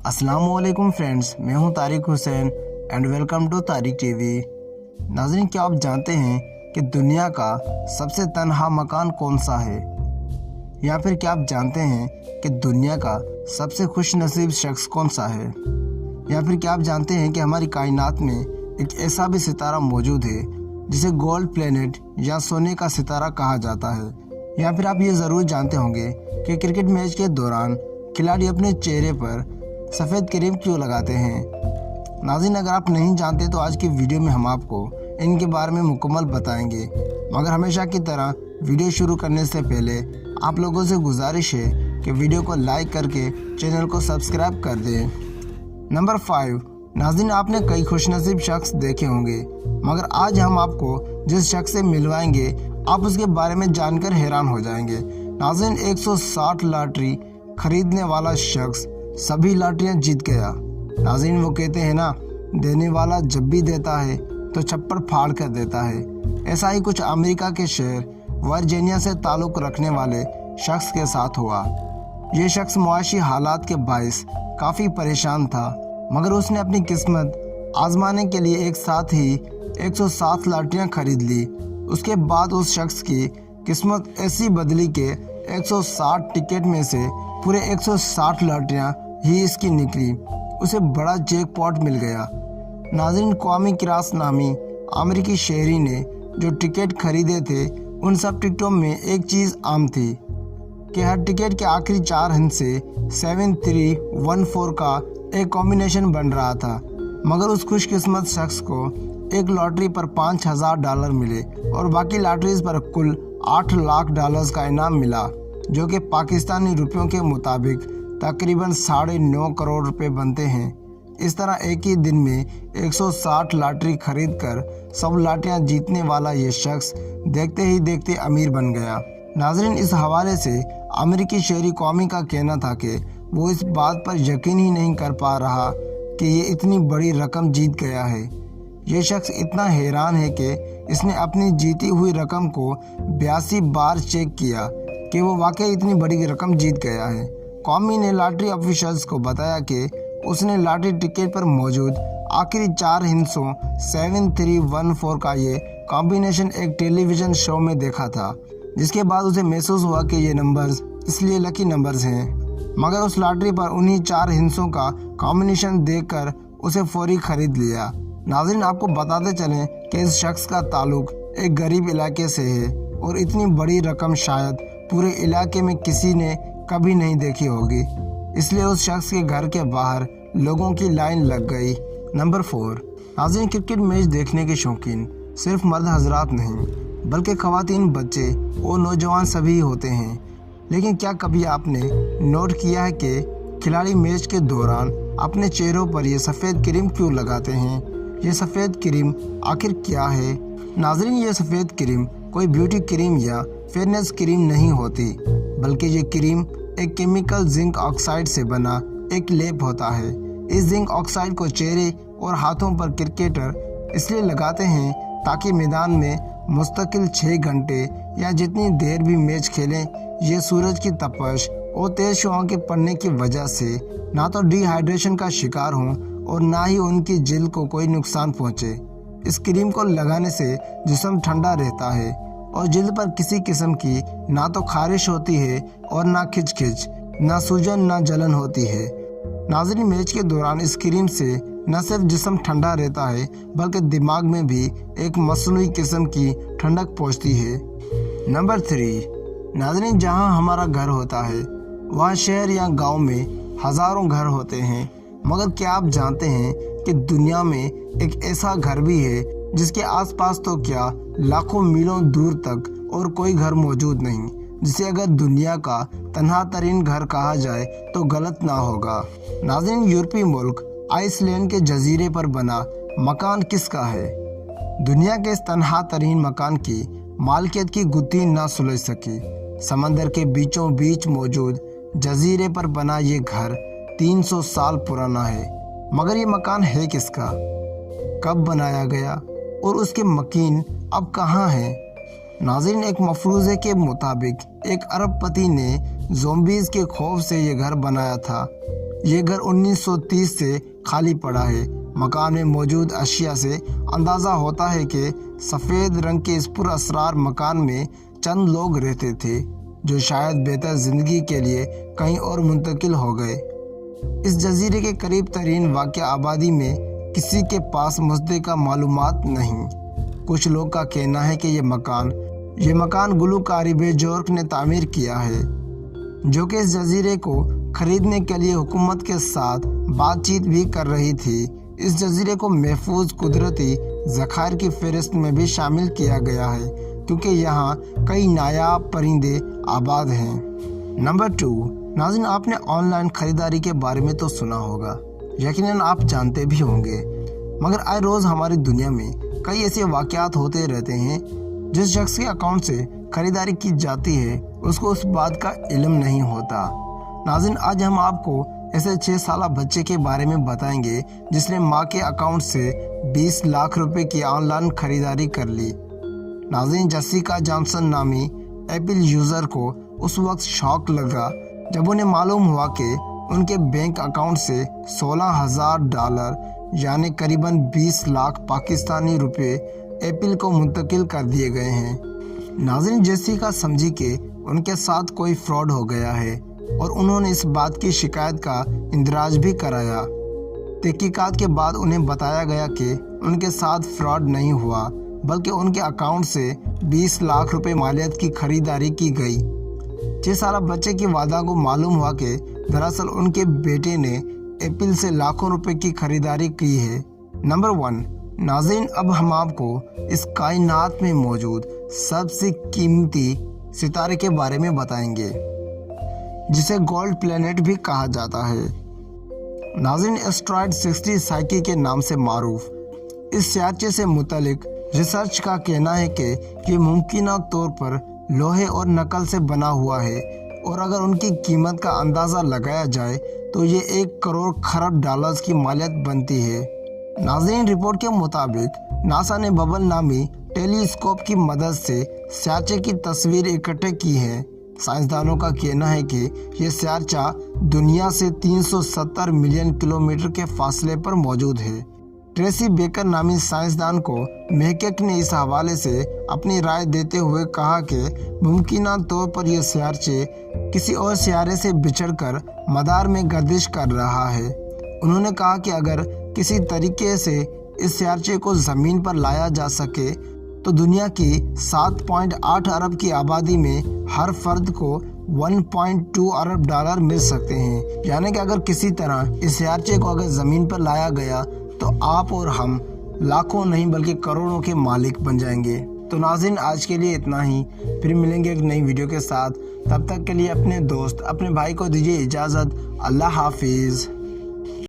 अस्सलाम वालेकुम फ्रेंड्स, मैं हूं Tariq Hussain and welcome to Tariq TV. नाज़रीन, क्या आप जानते हैं कि दुनिया का सबसे तन्हा मकान कौन सा है? या फिर क्या आप जानते हैं कि दुनिया का सबसे खुश नसीब शख्स कौन सा है? या फिर क्या आप जानते हैं कि हमारी कायनात में एक ऐसा भी सितारा मौजूद है जिसे गोल्ड प्लेनेट या सोने का सितारा कहा जाता है? या फिर आप ये ज़रूर जानते होंगे कि क्रिकेट मैच के दौरान खिलाड़ी अपने चेहरे पर सफ़ेद क्रीम क्यों लगाते हैं? नाज़रीन, अगर आप नहीं जानते तो आज की वीडियो में हम आपको इनके बारे में मुकम्मल बताएंगे। मगर हमेशा की तरह वीडियो शुरू करने से पहले आप लोगों से गुजारिश है कि वीडियो को लाइक करके चैनल को सब्सक्राइब कर दें। नंबर 5, नाज़रीन, आपने कई खुशनसीब शख्स देखे होंगे, मगर आज हम आपको जिस शख्स से मिलवाएंगे आप उसके बारे में जानकर हैरान हो जाएंगे। नाज़रीन, 160 लॉटरी खरीदने वाला शख्स सभी लॉटरियां जीत गया। नाज़रीन, वो कहते हैं ना, देने वाला जब भी देता है तो छप्पर फाड़ कर देता है। ऐसा ही कुछ अमेरिका के शहर वर्जीनिया से ताल्लुक़ रखने वाले शख्स के साथ हुआ। ये शख्स मुआशी हालात के बायस काफ़ी परेशान था, मगर उसने अपनी किस्मत आजमाने के लिए एक साथ ही 160 लॉटरियां खरीद ली। उसके बाद उस शख्स की किस्मत ऐसी बदली कि 160 टिकट में से पूरे 160 लॉटरियां ही इसकी निकली। उसे बड़ा जैकपॉट मिल गया। नाज़रीन, कौमी किरास नामी अमेरिकी शहरी ने जो टिकट खरीदे थे उन सब टिकटों में एक चीज़ आम थी कि हर टिकट के आखिरी 4 अंक से 7314 का एक कॉम्बिनेशन बन रहा था। मगर उस खुशकिस्मत शख्स को एक लॉटरी पर $5000 मिले और बाकी लॉटरीज पर कुल $8 लाख का इनाम मिला, जो कि पाकिस्तानी रुपयों के मुताबिक तकरीबन 9.5 करोड़ रुपए बनते हैं। इस तरह एक ही दिन में 160 लॉटरी खरीदकर सब लॉटरियां जीतने वाला ये शख्स देखते ही देखते अमीर बन गया। नाज़रीन, इस हवाले से अमेरिकी शहरी कौमी का कहना था कि वो इस बात पर यकीन ही नहीं कर पा रहा कि ये इतनी बड़ी रकम जीत गया है। ये शख्स इतना हैरान है कि इसने अपनी जीती हुई रकम को 82 बार चेक किया कि वो वाकई इतनी बड़ी रकम जीत गया है। कौमी ने लॉटरी ऑफिशियल्स को बताया कि उसने लॉटरी टिकट पर मौजूद आखिरी 4 हिस्सों 7314 का ये कॉम्बिनेशन एक टेलीविज़न शो में देखा था, जिसके बाद उसे महसूस हुआ कि ये नंबर्स इसलिए लकी नंबर्स हैं। मगर उस लॉटरी पर उन्हीं 4 हिस्सों का कॉम्बिनेशन देखकर उसे फौरी खरीद लिया। नाज़रीन, आपको बताते चलें कि इस शख्स का ताल्लुक एक गरीब इलाके से है और इतनी बड़ी रकम शायद पूरे इलाके में किसी ने कभी नहीं देखी होगी, इसलिए उस शख्स के घर के बाहर लोगों की लाइन लग गई। नंबर 4, नाज़रीन, क्रिकेट मैच देखने के शौकीन सिर्फ मर्द हजरात नहीं बल्कि ख़वातीन, बच्चे और नौजवान सभी होते हैं। लेकिन क्या कभी आपने नोट किया है कि खिलाड़ी मैच के दौरान अपने चेहरों पर ये सफ़ेद क्रीम क्यों लगाते हैं? ये सफ़ेद क्रीम आखिर क्या है? नाज़रीन, ये सफ़ेद क्रीम कोई ब्यूटी क्रीम या फेयरनेस क्रीम नहीं होती, बल्कि ये क्रीम एक केमिकल जिंक ऑक्साइड से बना एक लेप होता है। इस जिंक ऑक्साइड को चेहरे और हाथों पर क्रिकेटर इसलिए लगाते हैं ताकि मैदान में मुस्तकिल 6 घंटे या जितनी देर भी मैच खेलें, ये सूरज की तपश और तेज शुआओं के पड़ने की वजह से ना तो डिहाइड्रेशन का शिकार हों और ना ही उनकी जिल्द को कोई नुकसान पहुँचे। इस क्रीम को लगाने से जिस्म ठंडा रहता है और जिल्द पर किसी किस्म की ना तो खारिश होती है और ना खिंच, ना सूजन, ना जलन होती है। नाज़रीन, मैच के दौरान इस क्रीम से न सिर्फ जिस्म ठंडा रहता है बल्कि दिमाग में भी एक मसनूई किस्म की ठंडक पहुंचती है। नंबर 3, नाज़रीन, जहां हमारा घर होता है वहां शहर या गांव में हज़ारों घर होते हैं, मगर क्या आप जानते हैं कि दुनिया में एक ऐसा घर भी है जिसके आसपास तो क्या लाखों मीलों दूर तक और कोई घर मौजूद नहीं, जिसे अगर दुनिया का तन्हा तरीन घर कहा जाए तो गलत ना होगा। नाज़रीन, यूरोपीय मुल्क आइसलैंड के जजीरे पर बना मकान किसका है? दुनिया के इस तन्हा तरीन मकान की मालिकियत की गुत्थी ना सुलझ सकी। समंदर के बीचों बीच मौजूद जजीरे पर बना ये घर 300 साल पुराना है, मगर ये मकान है किसका? कब बनाया गया और उसके मकीन अब कहाँ हैं? नाज़रीन, एक मफरूज़े के मुताबिक एक अरबपति ने ज़ोंबीज़ के खौफ से ये घर बनाया था। ये घर 1930 से खाली पड़ा है। मकान में मौजूद अशिया से अंदाज़ा होता है कि सफ़ेद रंग के इस पुरअसरार मकान में चंद लोग रहते थे जो शायद बेहतर ज़िंदगी के लिए कहीं और मुंतकिल हो गए। इस जजीरे के करीब तरीन वाक़या आबादी में किसी के पास मुस्तक़िल मालूमात नहीं। कुछ लोग का कहना है कि ये मकान गुलूकार बेजोर्क ने तामीर किया है, जो कि इस जजीरे को खरीदने के लिए हुकूमत के साथ बातचीत भी कर रही थी। इस जजीरे को महफूज कुदरती ज़खायर की फहरिस्त में भी शामिल किया गया है क्योंकि यहाँ कई नायाब परिंदे आबाद हैं। नंबर 2, नाज़रीन, आपने ऑनलाइन ख़रीदारी के बारे में तो सुना होगा, यकीनन आप जानते भी होंगे, मगर आए रोज़ हमारी दुनिया में कई ऐसे वाक़यात होते रहते हैं जिस शख्स के अकाउंट से ख़रीदारी की जाती है उसको उस बात का इल्म नहीं होता। नाज़रीन, आज हम आपको ऐसे 6 साला बच्चे के बारे में बताएंगे जिसने माँ के अकाउंट से 20 लाख रुपए की ऑनलाइन ख़रीदारी कर ली। नाज़रीन, जेसिका जॉनसन नामी एप्पल यूज़र को उस वक्त शौक लगा जब उन्हें मालूम हुआ कि उनके बैंक अकाउंट से $16,000 यानी करीबन 20 लाख पाकिस्तानी रुपए एप्पल को मुंतकिल कर दिए गए हैं। नाज़रीन, जेसिका समझी कि उनके साथ कोई फ्रॉड हो गया है और उन्होंने इस बात की शिकायत का इंदराज भी कराया। तहकीकात के बाद उन्हें बताया गया कि उनके साथ फ्रॉड नहीं हुआ बल्कि उनके अकाउंट से 20 लाख रुपए मालियत की खरीदारी की गई। 6 साला बच्चे की वादा को मालूम हुआ कि दरअसल उनके बेटे ने एप्पल से लाखों रुपए की खरीदारी की है। नंबर 1, नाज़रीन, अब हम आपको इस कायनात में मौजूद सबसे कीमती सितारे के बारे में बताएंगे जिसे गोल्ड प्लैनेट भी कहा जाता है। नाज़रीन, एस्ट्रॉयड 60 साइकी के नाम से मारूफ इस सियारचे से मुतलिक रिसर्च का कहना है कि ये मुमकिन तौर पर लोहे और नकल से बना हुआ है और अगर उनकी कीमत का अंदाज़ा लगाया जाए तो ये 1 करोड़ खरब डॉलर्स की मालियत बनती है। नाज़रीन, रिपोर्ट के मुताबिक नासा ने बबल नामी टेलीस्कोप की मदद से सियारचे की तस्वीर इकट्ठे की है। साइंसदानों का कहना है कि यह सियारचा दुनिया से 370 मिलियन किलोमीटर के फासले पर मौजूद है। ट्रेसी बेकर नामी साइंसदान को महक़क़ ने इस हवाले से अपनी राय देते हुए कहा कि मुमकिन तौर पर यह सियारचे किसी और सियारे से बिछड़कर मदार में गर्दिश कर रहा है। उन्होंने कहा कि अगर किसी तरीके से इस सियारचे को ज़मीन पर लाया जा सके तो दुनिया की 7.8 अरब की आबादी में हर फर्द को 1.2 अरब डॉलर मिल सकते हैं। यानी कि अगर किसी तरह इस सियारचे को अगर ज़मीन पर लाया गया तो आप और हम लाखों नहीं बल्कि करोड़ों के मालिक बन जाएंगे। तो नाज़रीन, आज के लिए इतना ही, फिर मिलेंगे एक नई वीडियो के साथ। तब तक के लिए अपने दोस्त अपने भाई को दीजिए इजाज़त। अल्लाह हाफिज़।